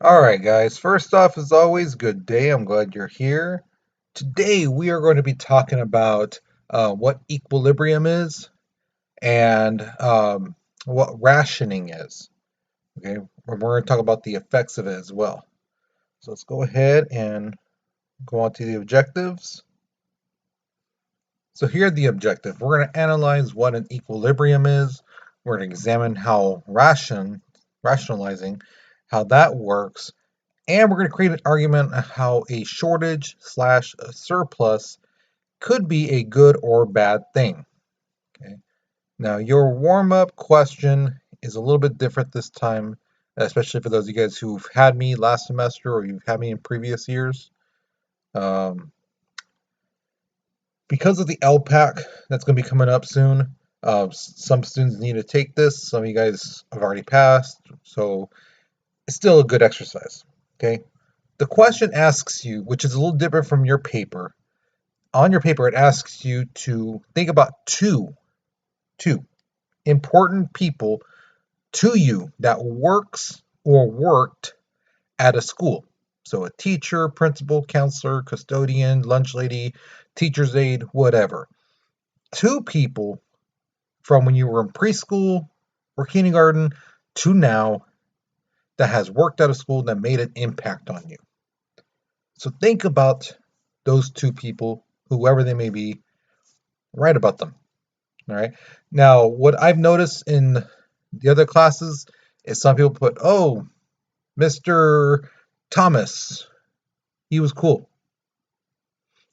All right, guys. First off, as always, good day. I'm glad you're here. Today, we are going to be talking about what equilibrium is and what rationing is. Okay, we're going to talk about the effects of it as well. So let's go ahead and go on to the objectives. So here are the objective. We're going to analyze what an equilibrium is. We're going to examine how rationalizing, how that works. And we're going to create an argument on how a shortage slash a surplus could be a good or bad thing. Okay. Now, your warm up question is a little bit different this time, especially for those of you guys who've had me last semester or you've had me in previous years. Um, because of the LPAC that's going to be coming up soon, some students need to take this. Some of you guys have already passed, so it's still a good exercise. Okay. The question asks you, which is a little different from your paper. On your paper, it asks you to think about two important people to you that works or worked at a school. So a teacher, principal, counselor, custodian, lunch lady, teacher's aide, whatever. Two people from when you were in preschool or kindergarten to now that has worked at a school that made an impact on you. So think about those two people, whoever they may be, write about them. All right. Now, what I've noticed in the other classes is some people put, oh, Mr. Thomas, he was cool.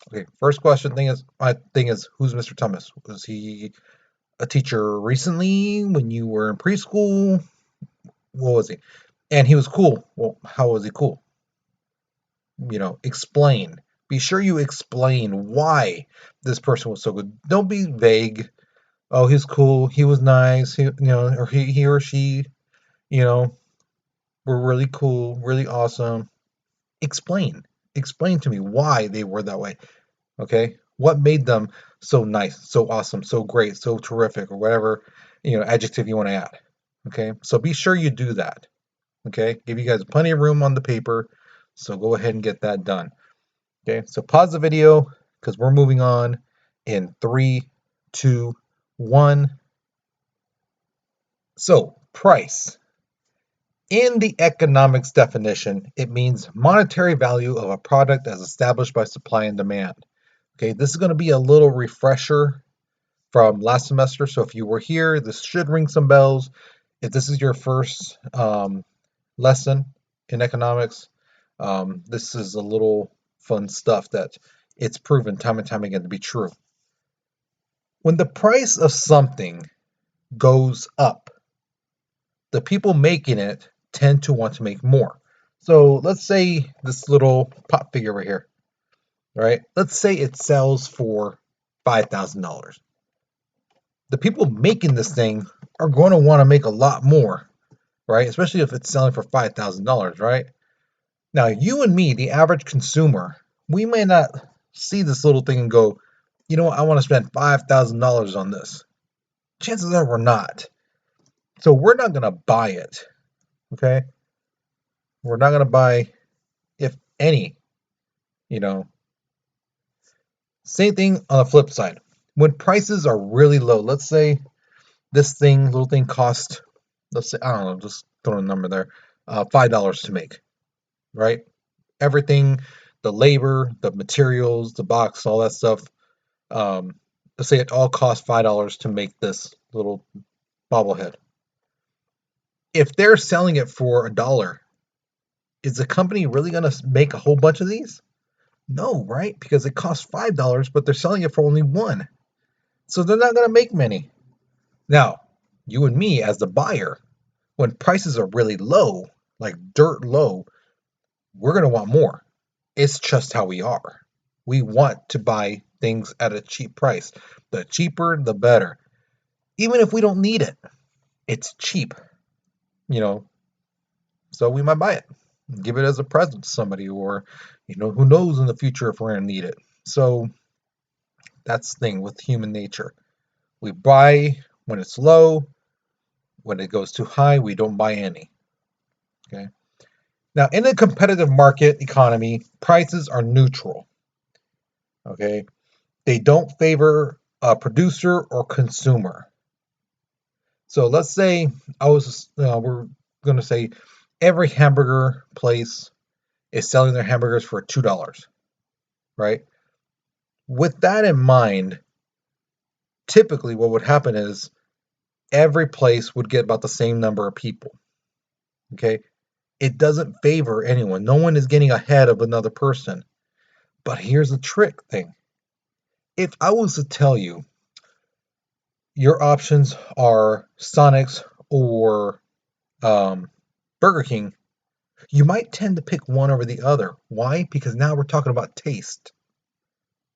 Okay, first question my thing is who's Mr. Thomas? Was he a teacher recently when you were in preschool? What was he? And he was cool. Well, how was he cool? Explain. Be sure you explain why this person was so good. Don't be vague. Oh, he's cool. He was nice. Or he or she, you know, were really cool, really awesome. Explain. Explain to me why they were that way. Okay? What made them so nice, so awesome, so great, so terrific, or whatever, adjective you want to add. Okay? So be sure you do that. Okay? Give you guys plenty of room on the paper. So go ahead and get that done. Okay? So pause the video because we're moving on in three, two, one. So, price. In the economics definition, it means monetary value of a product as established by supply and demand. Okay, this is going to be a little refresher from last semester. So if you were here, this should ring some bells. If this is your first lesson in economics, this is a little fun stuff that it's proven time and time again to be true. When the price of something goes up, the people making it tend to want to make more. So let's say this little pop figure right here, right? Let's say it sells for $5,000. The people making this thing are going to want to make a lot more, right? Especially if it's selling for $5,000, right? Now, you and me, the average consumer, we may not see this little thing and go, you know what, I want to spend $5,000 on this. Chances are we're not. So we're not going to buy it, okay? We're not going to buy, if any, you know. Same thing on the flip side. When prices are really low, let's say this little thing cost, let's say, I don't know, just throw a number there, $5 to make, right? Everything, the labor, the materials, the box, all that stuff. Let's say it all costs $5 to make this little bobblehead. If they're selling it for $1, is the company really going to make a whole bunch of these? No, right? Because it costs $5, but they're selling it for only one. So they're not going to make many. Now, you and me as the buyer, when prices are really low, like dirt low, we're going to want more. It's just how we are. We want to buy things at a cheap price. The cheaper, the better. Even if we don't need it, it's cheap, you know, so we might buy it, give it as a present to somebody, or, who knows in the future if we're going to need it. So that's the thing with human nature. We buy when it's low. When it goes too high, we don't buy any. Okay. Now, in a competitive market economy, prices are neutral. Okay, they don't favor a producer or consumer. So let's say we're going to say every hamburger place is selling their hamburgers for $2, right? With that in mind, typically what would happen is every place would get about the same number of people. Okay, it doesn't favor anyone. No one is getting ahead of another person. But here's the trick thing. If I was to tell you your options are Sonic's or Burger King, you might tend to pick one over the other. Why? Because now we're talking about taste.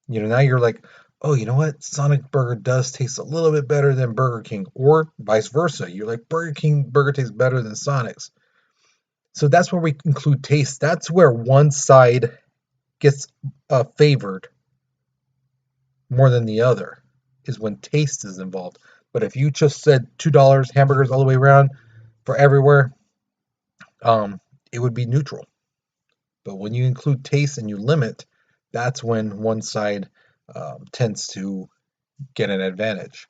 Now you're like, oh, you know what? Sonic Burger does taste a little bit better than Burger King, or vice versa. You're like, Burger King burger tastes better than Sonic's. So that's where we include taste. That's where one side gets favored more than the other, is when taste is involved. But if you just said $2 hamburgers all the way around for everywhere, it would be neutral. But when you include taste and you limit, that's when one side tends to get an advantage.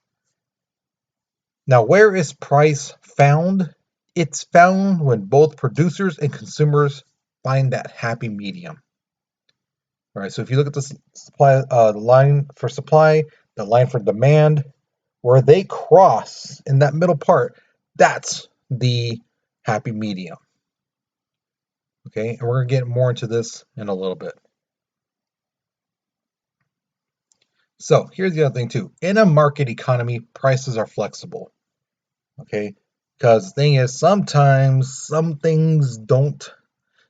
Now, where is price found? It's found when both producers and consumers find that happy medium. All right, so if you look at the supply, the line for supply, the line for demand, where they cross in that middle part, that's the happy medium. Okay, and we're gonna get more into this in a little bit. So here's the other thing too. In a market economy, prices are flexible. Okay, because the thing is, sometimes some things don't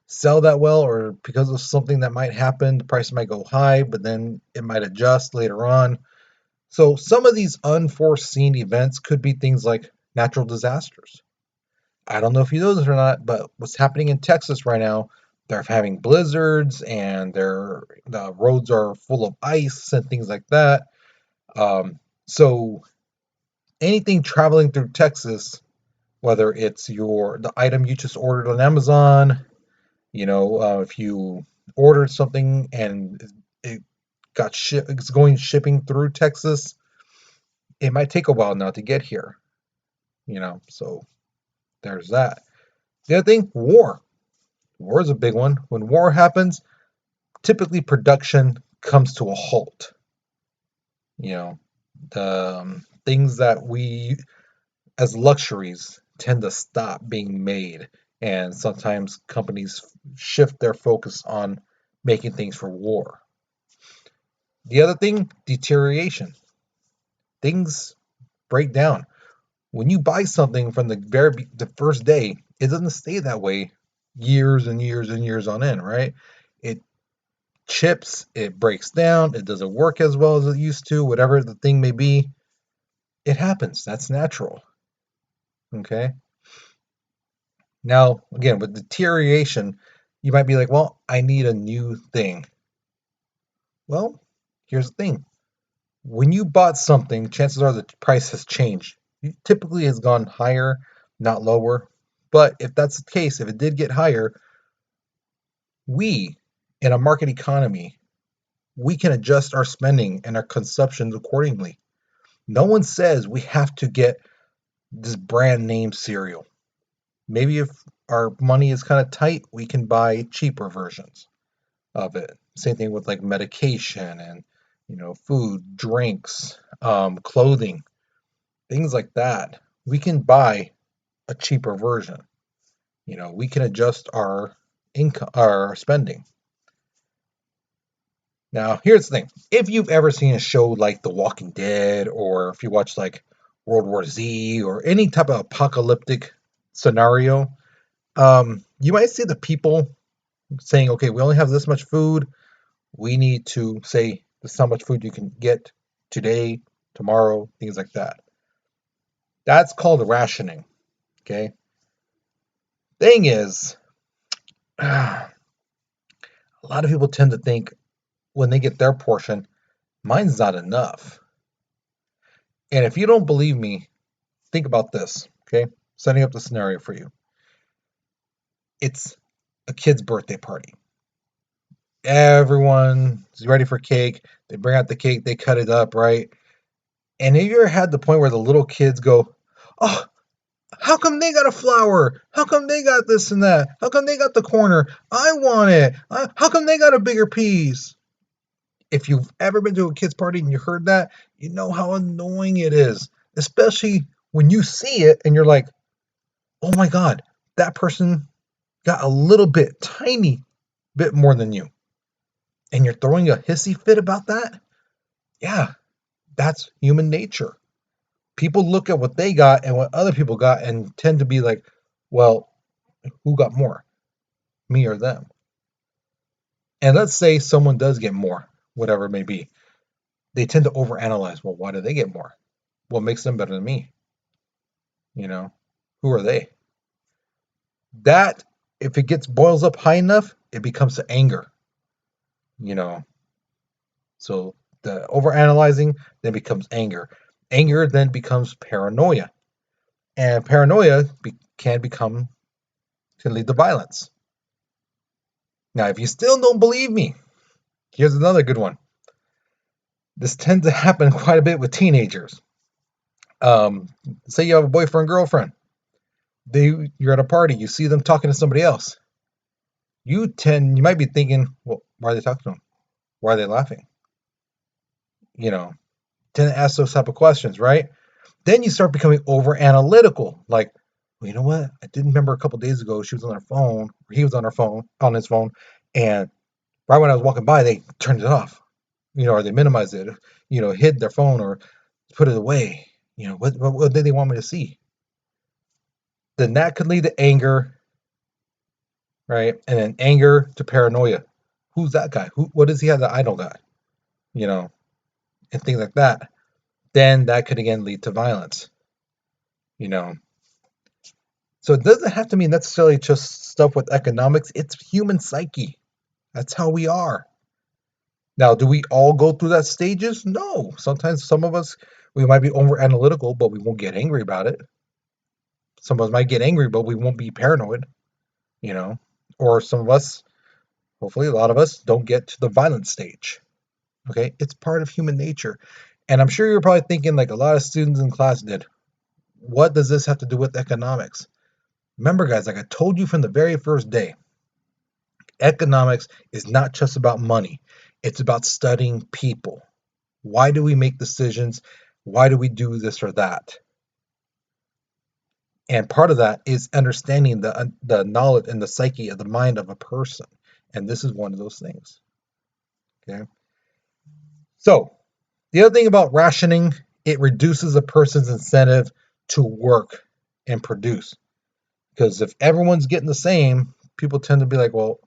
sell that well, or because of something that might happen, the price might go high, but then it might adjust later on. So some of these unforeseen events could be things like natural disasters. I don't know if you know this or not, but what's happening in Texas right now, they're having blizzards and the roads are full of ice and things like that. So anything traveling through Texas, whether it's the item you just ordered on Amazon, if you ordered something and it it's going shipping through Texas, it might take a while now to get here. So there's that. The other thing, war. War is a big one. When war happens, typically production comes to a halt. You know, the things that we as luxuries tend to stop being made, and sometimes companies shift their focus on making things for war. The other thing, deterioration. Things break down. When you buy something from the first day, it doesn't stay that way years and years and years on end, right? It chips, it breaks down, it doesn't work as well as it used to, whatever the thing may be. It happens. That's natural. Okay. Now, again, with deterioration, you might be like, well, I need a new thing. Well, here's the thing. When you bought something, chances are the price has changed. It typically has gone higher, not lower. But if that's the case, if it did get higher, we, in a market economy, we can adjust our spending and our consumptions accordingly. No one says we have to get this brand name cereal. Maybe if our money is kind of tight, we can buy cheaper versions of it. Same thing with like medication and food, drinks, clothing, things like that. We can buy a cheaper version. We can adjust our income, our spending. Now, here's the thing. If you've ever seen a show like The Walking Dead, or if you watch like World War Z, or any type of apocalyptic scenario, you might see the people saying, okay, we only have this much food. We need to say this is how much food you can get today, tomorrow, things like that. That's called rationing. Okay. Thing is, a lot of people tend to think when they get their portion, mine's not enough. And if you don't believe me, think about this. Okay. Setting up the scenario for you. It's a kid's birthday party. Everyone's ready for cake. They bring out the cake, they cut it up, right? And have you ever had the point where the little kids go, "Oh, how come they got a flower? How come they got this and that? How come they got the corner? I want it. How come they got a bigger piece?" If you've ever been to a kid's party and you heard that, you know how annoying it is, especially when you see it and you're like, "Oh my God, that person got a little bit, tiny bit more than you." And you're throwing a hissy fit about that? Yeah, that's human nature. People look at what they got and what other people got and tend to be like, well, who got more, me or them? And let's say someone does get more, whatever it may be. They tend to overanalyze. Well, why do they get more? What makes them better than me? You know, who are they? That, if it gets boils up high enough, it becomes to anger. You know, so the overanalyzing then becomes anger. Anger then becomes paranoia, and paranoia can lead to violence. Now, if you still don't believe me, here's another good one. This tends to happen quite a bit with teenagers. Um, Say you have a boyfriend, girlfriend. You're at a party, you see them talking to somebody else. You might be thinking, well, why are they talking to them? Why are they laughing? You know, tend to ask those type of questions, right? Then you start becoming over analytical. Like, well, you know what? I didn't remember a couple days ago she was on her phone, or he was on his phone, and right when I was walking by, they turned it off. Or they minimized it. Hid their phone or put it away. What did they want me to see? Then that could lead to anger, right? And then anger to paranoia. Who's that guy? What does he have that I don't got? You know, and things like that. Then that could again lead to violence. You know, so it doesn't have to mean necessarily just stuff with economics. It's human psyche. That's how we are. Now, do we all go through that stages? No. Sometimes some of us, we might be over analytical, but we won't get angry about it. Some of us might get angry, but we won't be paranoid, you know. Or some of us, hopefully a lot of us, don't get to the violent stage. Okay? It's part of human nature. And I'm sure you're probably thinking, like a lot of students in class did, what does this have to do with economics? Remember, guys, like I told you from the very first day, economics is not just about money. It's about studying people. Why do we make decisions? Why do we do this or that? And part of that is understanding the knowledge and the psyche of the mind of a person. And this is one of those things. Okay. So the other thing about rationing, it reduces a person's incentive to work and produce. Because if everyone's getting the same, people tend to be like, well,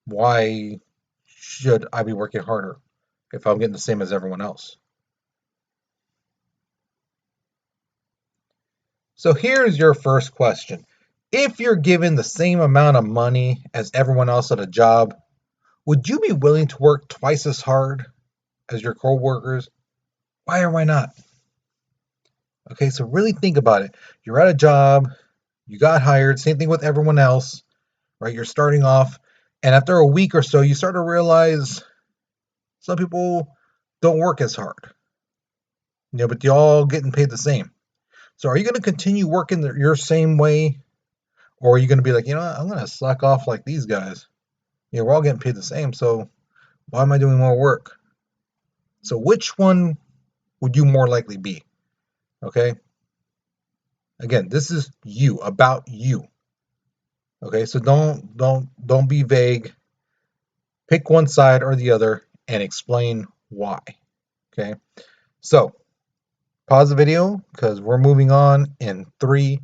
why should I be working harder if I'm getting the same as everyone else? So here's your first question. If you're given the same amount of money as everyone else at a job, would you be willing to work twice as hard as your coworkers? Why or why not? Okay, so really think about it. You're at a job, you got hired, same thing with everyone else, right? You're starting off, and after a week or so, you start to realize some people don't work as hard, but you're all getting paid the same. So are you going to continue working your same way, or are you going to be like, I'm going to slack off like these guys? We're all getting paid the same, so why am I doing more work? So which one would you more likely be? Okay. Again, this is you, about you. Okay, so don't be vague. Pick one side or the other and explain why. Okay. So pause the video because we're moving on in 3,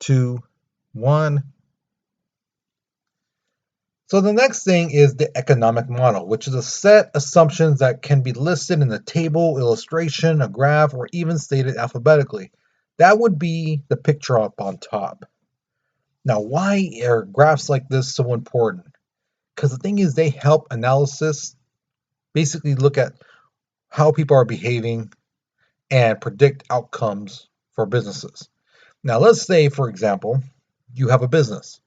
2, 1. So the next thing is the economic model, which is a set assumptions that can be listed in a table, illustration, a graph, or even stated alphabetically. That would be the picture up on top. Now, why are graphs like this so important? Because the thing is, they help analysis basically look at how people are behaving and predict outcomes for businesses. Now, let's say, for example, you have a business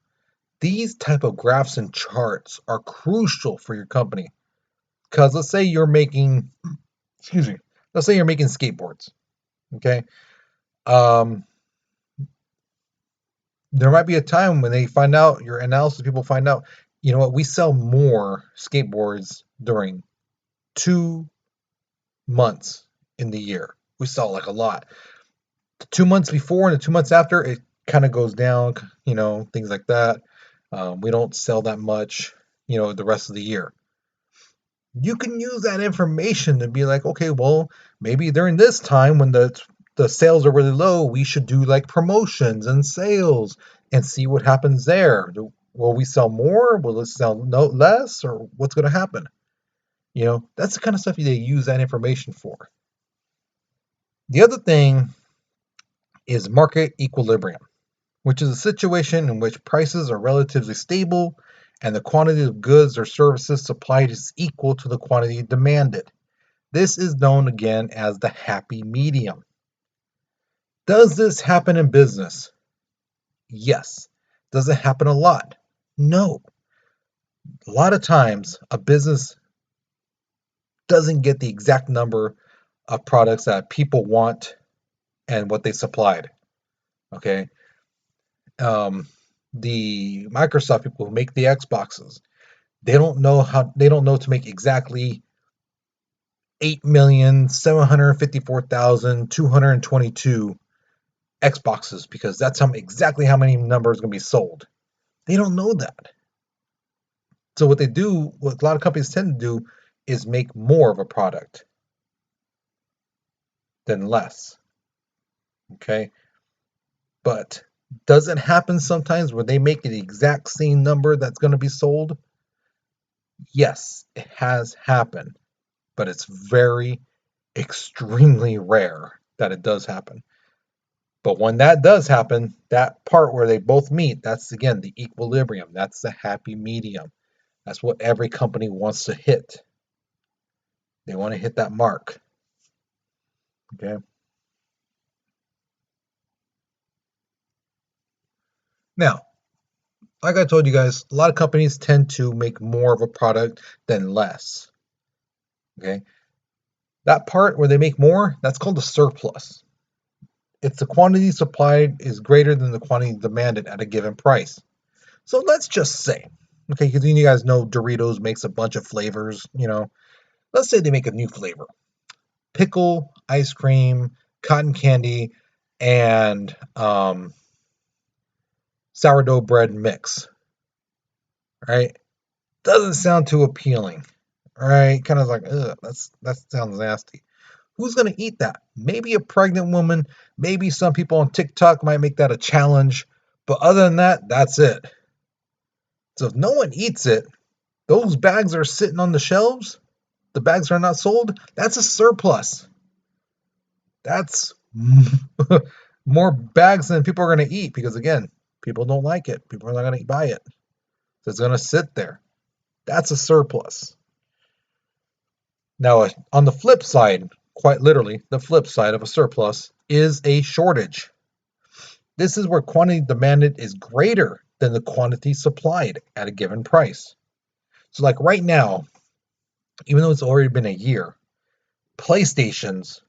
These type of graphs and charts are crucial for your company. Because let's say you're making, excuse me, let's say you're making skateboards. Okay. Um, there might be a time when they find out your analysis, people find out, you know what, we sell more skateboards during 2 months in the year. We sell like a lot. The 2 months before and the 2 months after, it kind of goes down, things like that. We don't sell that much, the rest of the year. You can use that information to be like, okay, well, maybe during this time when the sales are really low, we should do like promotions and sales and see what happens there. Will we sell more? Will it sell no less? Or what's going to happen? That's the kind of stuff they use that information for. The other thing is market equilibrium, which is a situation in which prices are relatively stable and the quantity of goods or services supplied is equal to the quantity demanded. This is known again as the happy medium. Does this happen in business? Yes. Does it happen a lot? No. A lot of times, a business doesn't get the exact number of products that people want and what they supplied. Okay. Um, the Microsoft people who make the Xboxes, they don't know to make exactly 8,754,222 Xboxes because that's exactly how many numbers are going to be sold. They don't know that. So what a lot of companies tend to do is make more of a product than less. Okay? But does it happen sometimes where they make the exact same number that's going to be sold? Yes, it has happened, but it's very extremely rare that it does happen. But when that does happen, that part where they both meet, that's again the equilibrium. That's the happy medium. That's what every company wants to hit. They want to hit that mark. Okay. Now, like I told you guys, a lot of companies tend to make more of a product than less. Okay. That part where they make more, that's called a surplus. It's the quantity supplied is greater than the quantity demanded at a given price. So let's just say, okay, because you guys know Doritos makes a bunch of flavors. Let's say they make a new flavor: pickle, ice cream, cotton candy, and sourdough bread mix. Right? Doesn't sound too appealing. Right? Kind of like, ugh, that sounds nasty. Who's gonna eat that? Maybe a pregnant woman. Maybe some people on TikTok might make that a challenge. But other than that, that's it. So if no one eats it, those bags are sitting on the shelves. The bags are not sold. That's a surplus. That's more bags than people are going to eat because, again, people don't like it. People are not going to buy it. So it's going to sit there. That's a surplus. Now, on the flip side, quite literally, the flip side of a surplus is a shortage. This is where quantity demanded is greater than the quantity supplied at a given price. So, like right now, even though it's already been a year, PlayStations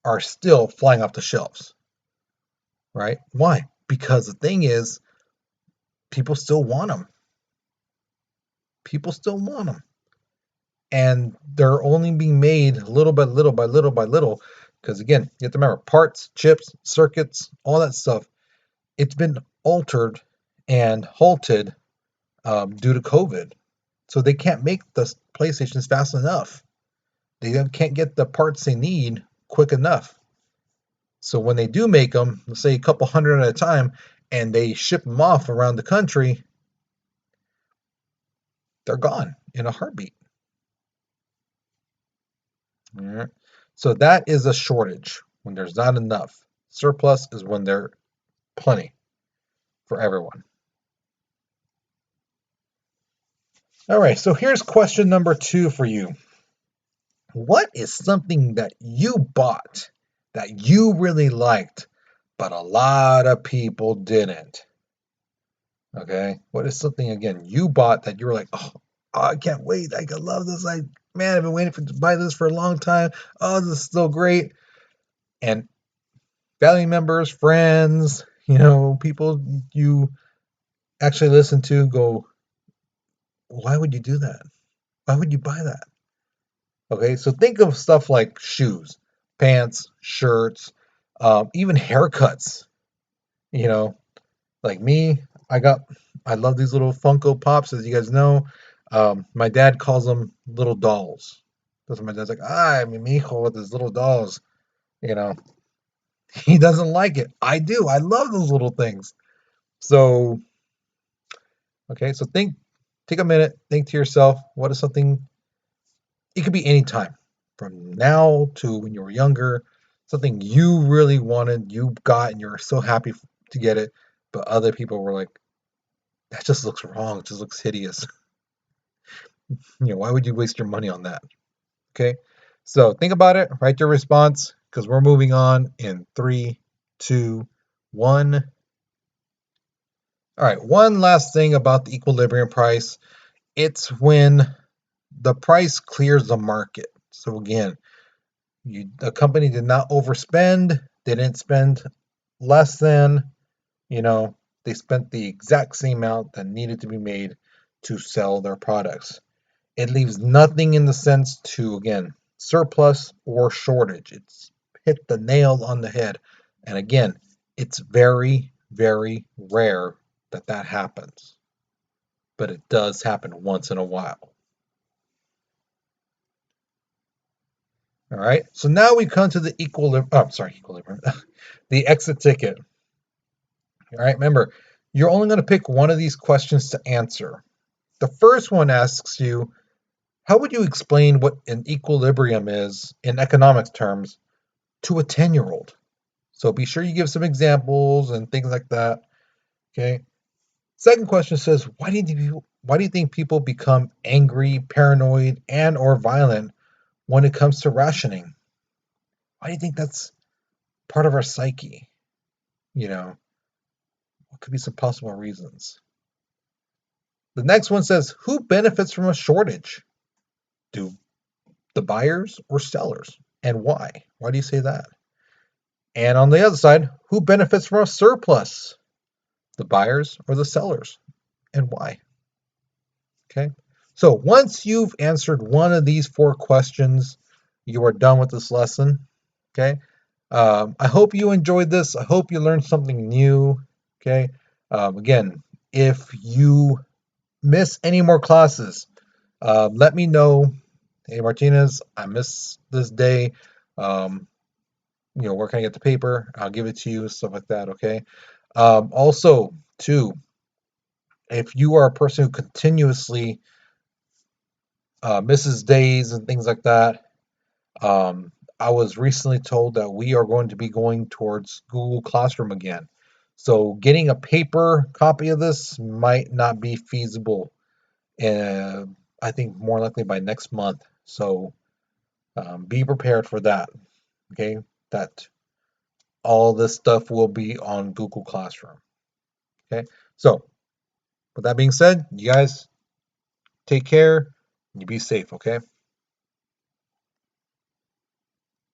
are still flying off the shelves. Right? Why? Because the thing is, people still want them. People still want them. And they're only being made little by little by little by little. Because again, you have to remember parts, chips, circuits, all that stuff. It's been altered and halted due to COVID. So they can't make the PlayStations fast enough. They can't get the parts they need quick enough. So when they do make them, let's say a couple hundred at a time, and they ship them off around the country, they're gone in a heartbeat. All right. So that is a shortage when there's not enough. Surplus is when there's plenty for everyone. All right, so here's question number 2 for you. What is something that you bought that you really liked, but a lot of people didn't? Okay, what is something again you bought that you were like, oh, I can't wait, I love this, man, I've been waiting to buy this for a long time. Oh, this is so great. And family members, friends, people you actually listen to go, why would you do that? Why would you buy that? Okay, so think of stuff like shoes, pants, shirts, even haircuts. You know, like me, I got, I love these little Funko Pops, as you guys know. My dad calls them little dolls. That's what my dad's like, mi hijo with his little dolls. You know, he doesn't like it. I do. I love those little things. So, okay, so take a minute, think to yourself, what is something, it could be any time from now to when you were younger, something you really wanted, you got, and you're so happy to get it, but other people were like, that just looks wrong, it just looks hideous. Why would you waste your money on that? Okay, so think about it, write your response, because we're moving on in 3, 2, 1. All right, one last thing about the equilibrium price. It's when the price clears the market. So again, the company did not overspend. They didn't spend less than, you know, they spent the exact same amount that needed to be made to sell their products. It leaves nothing in the sense to, again, surplus or shortage. It's hit the nail on the head. And again, it's very, very rare that that happens, but it does happen once in a while. All right. So now we come to the equilibrium. Oh, sorry, equilibrium. The exit ticket. All right. Remember, you're only going to pick one of these questions to answer. The first one asks you, how would you explain what an equilibrium is in economics terms to a 10-year-old? So be sure you give some examples and things like that. Okay. Second question says, why do you think people become angry, paranoid, and or violent when it comes to rationing? Why do you think that's part of our psyche? You know, what could be some possible reasons? The next one says, who benefits from a shortage? Do the buyers or sellers? And why? Why do you say that? And on the other side, who benefits from a surplus? The buyers or the sellers? And why? Okay. So once you've answered one of these four questions, you are done with this lesson. Okay. I hope you enjoyed this. I hope you learned something new. Okay. Again, if you miss any more classes, let me know. Hey, Martinez, I missed this day. Um, where can I get the paper? I'll give it to you, stuff like that. Okay. Also, too, if you are a person who continuously misses days and things like that, um, I was recently told that we are going to be going towards Google Classroom again. So getting a paper copy of this might not be feasible. I think more likely by next month. So be prepared for that. Okay, that all this stuff will be on Google Classroom. Okay, so with that being said, you guys take care and you be safe. Okay.